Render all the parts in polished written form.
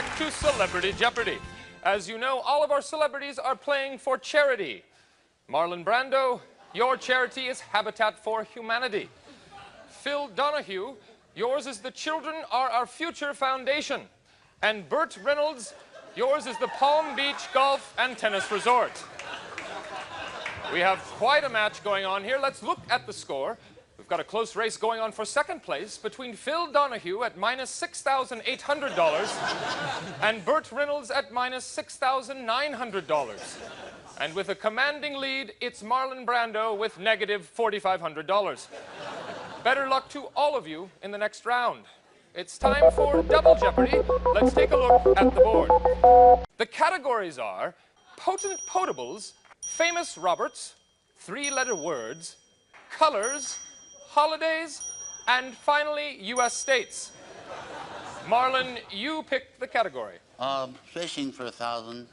back to Celebrity Jeopardy. As you know, all of our celebrities are playing for charity. Marlon Brando, your charity is Habitat for Humanity. Phil Donahue, yours is the Children Are Our Future Foundation. And Burt Reynolds, yours is the Palm Beach Golf and Tennis Resort. We have quite a match going on here. Let's look at the score. We've got a close race going on for second place between Phil Donahue at minus $6,800 and Burt Reynolds at minus $6,900. And with a commanding lead, it's Marlon Brando with negative $4,500. Better luck to all of you in the next round. It's time for Double Jeopardy. Let's take a look at the board. The categories are potent potables, famous Roberts, three-letter words, colors, holidays, and finally, U.S. states. Marlon, you picked the category. Fishing for 1,000.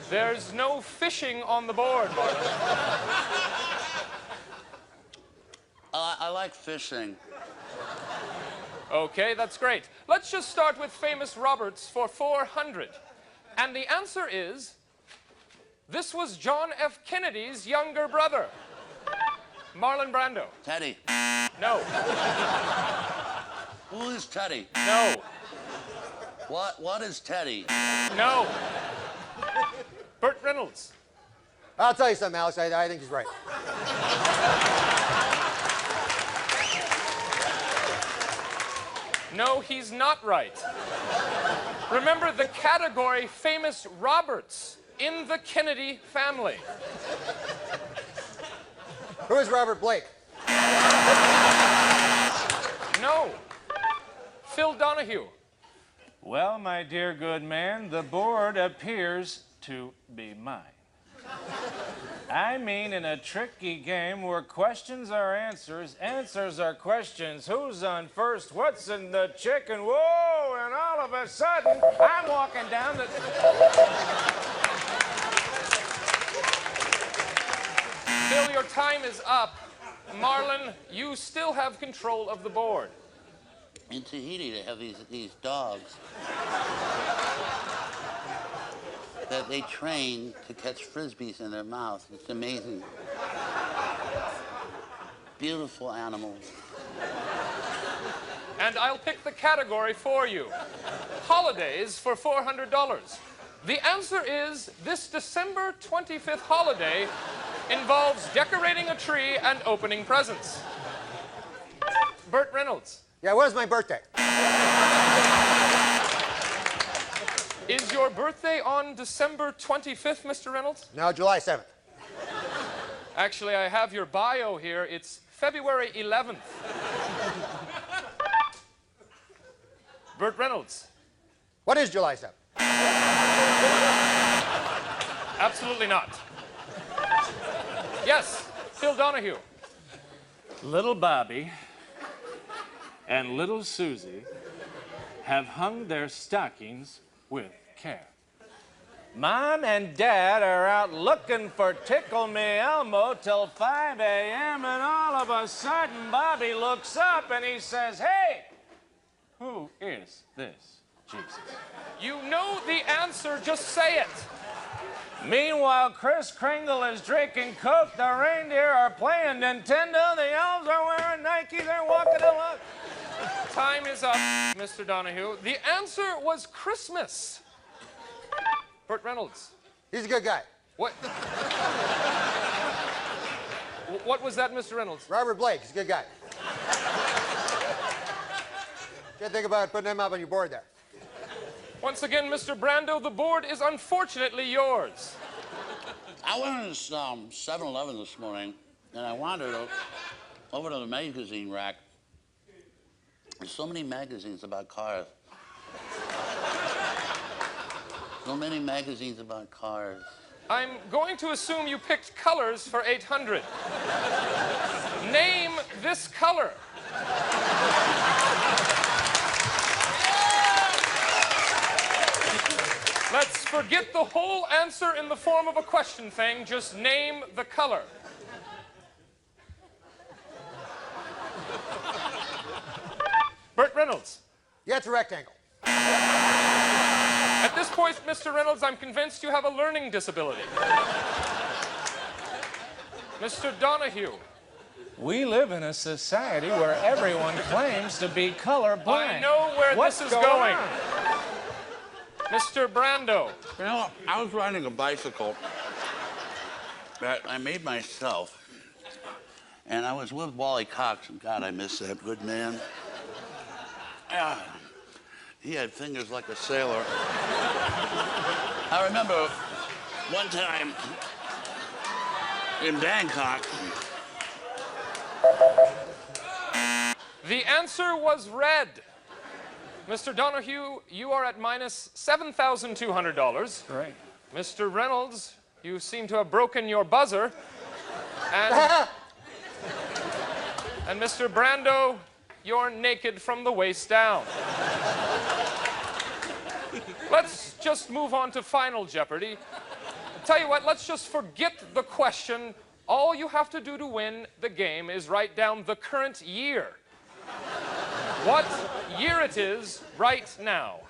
There's no fishing on the board, Marlon. I like fishing. Okay, that's great. Let's just start with famous Roberts for 400. And the answer is, this was John F. Kennedy's younger brother. Marlon Brando. Teddy. No. Who is Teddy? No. What is Teddy? No. Burt Reynolds. I'll tell you something, Alex. I think he's right. No, he's not right. Remember the category famous Roberts in the Kennedy family. Who is Robert Blake? No. Phil Donahue. Well, my dear good man, the board appears to be mine. I mean, in a tricky game where questions are answers, answers are questions, who's on first, what's in the chicken, whoa, and all of a sudden, I'm walking down the... Phil, your time is up. Marlon, you still have control of the board. In Tahiti, they have these dogs that they train to catch frisbees in their mouth. It's amazing. Beautiful animals. And I'll pick the category for you. Holidays for $400. The answer is this December 25th holiday involves decorating a tree and opening presents. Burt Reynolds. Yeah, when's my birthday? Is your birthday on December 25th, Mr. Reynolds? No, July 7th. Actually, I have your bio here. It's February 11th. Burt Reynolds. What is July 7th? Absolutely not. Yes, Phil Donahue. Little Bobby and little Susie have hung their stockings with care. Mom and Dad are out looking for Tickle Me Elmo till 5 a.m. and all of a sudden Bobby looks up and he says, "Hey, who is this Jesus?" You know the answer, just say it. Meanwhile, Kris Kringle is drinking Coke, the reindeer are playing Nintendo, the elves are wearing Nike, they're walking along. Time is up, Mr. Donahue. The answer was Christmas. Burt Reynolds. He's a good guy. What? What was that, Mr. Reynolds? Robert Blake. He's a good guy. Can't think about putting him up on your board there. Once again, Mr. Brando, the board is unfortunately yours. I went to 7-Eleven this morning, and I wandered over to the magazine rack. There's so many magazines about cars. So many magazines about cars. I'm going to assume you picked colors for 800. Name this color. Let's forget the whole answer in the form of a question thing. Just name the color. Burt Reynolds. Yeah, it's a rectangle. At this point, Mr. Reynolds, I'm convinced you have a learning disability. Mr. Donahue. We live in a society where everyone claims to be colorblind. I know where What's this is going going. on? Mr. Brando. You know, I was riding a bicycle that I made myself, and I was with Wally Cox, and God, I miss that good man. He had fingers like a sailor. I remember one time in Bangkok. The answer was red. Mr. Donahue, you are at minus $7,200. Right. Mr. Reynolds, you seem to have broken your buzzer. And Mr. Brando, you're naked from the waist down. Let's just move on to Final Jeopardy. Tell you what, let's just forget the question. All you have to do to win the game is write down the current year. What year it is right now.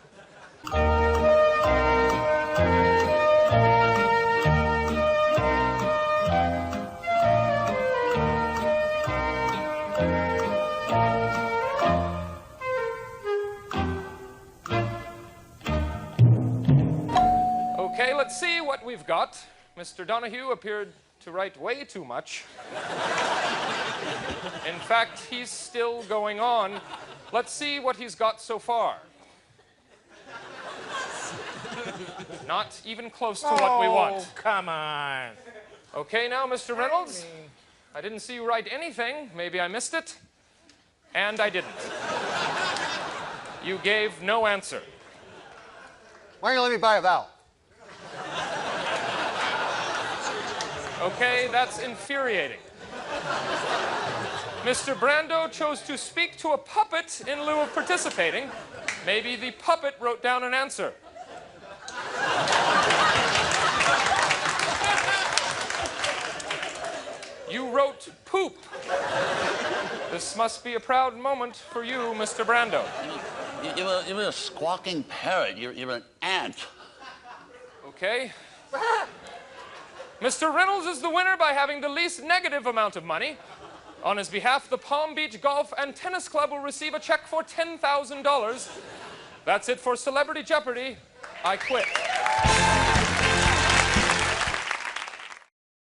Okay, let's see what we've got. Mr. Donahue appeared to write way too much. In fact, he's still going on. Let's see what he's got so far. Not even close to what we want. Oh, come on. Okay, now, Mr. Reynolds, I didn't see you write anything. Maybe I missed it. And I didn't. You gave no answer. Why don't you let me buy a vowel? Okay, that's infuriating. Mr. Brando chose to speak to a puppet in lieu of participating. Maybe the puppet wrote down an answer. You wrote poop. This must be a proud moment for you, Mr. Brando. You're a squawking parrot. You're an ant. Okay. Mr. Reynolds is the winner by having the least negative amount of money. On his behalf, the Palm Beach Golf and Tennis Club will receive a check for $10,000. That's it for Celebrity Jeopardy. I quit.